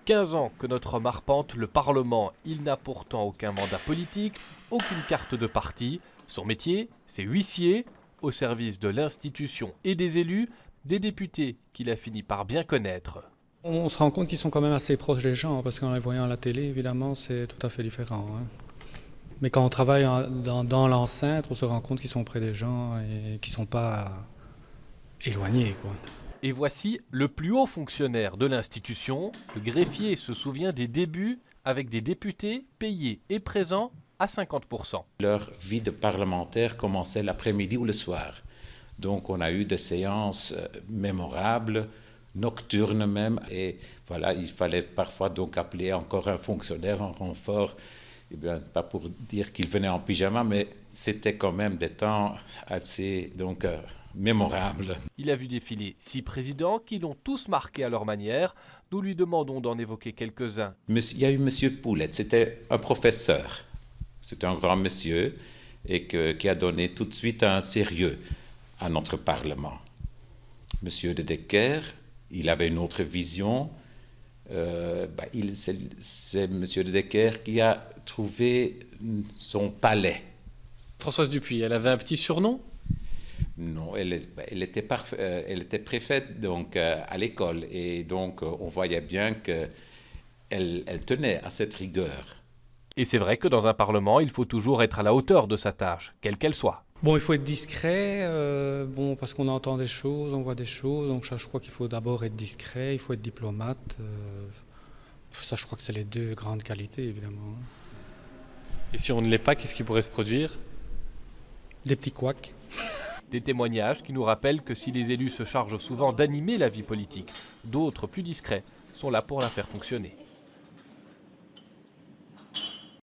15 ans que notre homme arpente le Parlement. Il n'a pourtant aucun mandat politique, aucune carte de parti. Son métier, c'est huissier, au service de l'institution et des élus, des députés qu'il a fini par bien connaître. On se rend compte qu'ils sont quand même assez proches des gens, parce qu'en les voyant à la télé, évidemment, c'est tout à fait différent. Mais quand on travaille dans l'enceinte, on se rend compte qu'ils sont près des gens et qu'ils ne sont pas éloignés, quoi. Et voici le plus haut fonctionnaire de l'institution. Le greffier se souvient des débuts avec des députés payés et présents à 50%. Leur vie de parlementaire commençait l'après-midi ou le soir. Donc on a eu des séances mémorables, nocturnes même. Et voilà, il fallait parfois donc appeler encore un fonctionnaire en renfort. Eh bien, pas pour dire qu'il venait en pyjama, mais c'était quand même des temps assez mémorables. Il a vu défiler 6 présidents qui l'ont tous marqué à leur manière. Nous lui demandons d'en évoquer quelques-uns. Il y a eu M. Poulet, c'était un professeur. C'était un grand monsieur et qui a donné tout de suite un sérieux à notre Parlement. M. De Decker, il avait une autre vision. C'est M. De Decker qui a trouvé son palais. Françoise Dupuis, elle avait un petit surnom ? Non, elle était préfète à l'école et donc on voyait bien qu'elle tenait à cette rigueur. Et c'est vrai que dans un parlement, il faut toujours être à la hauteur de sa tâche, quelle qu'elle soit. Bon, il faut être discret, parce qu'on entend des choses, on voit des choses, donc ça, je crois qu'il faut d'abord être discret, il faut être diplomate. Ça, je crois que c'est les deux grandes qualités, évidemment. Et si on ne l'est pas, qu'est-ce qui pourrait se produire ? Des petits couacs. Des témoignages qui nous rappellent que si les élus se chargent souvent d'animer la vie politique, d'autres plus discrets sont là pour la faire fonctionner.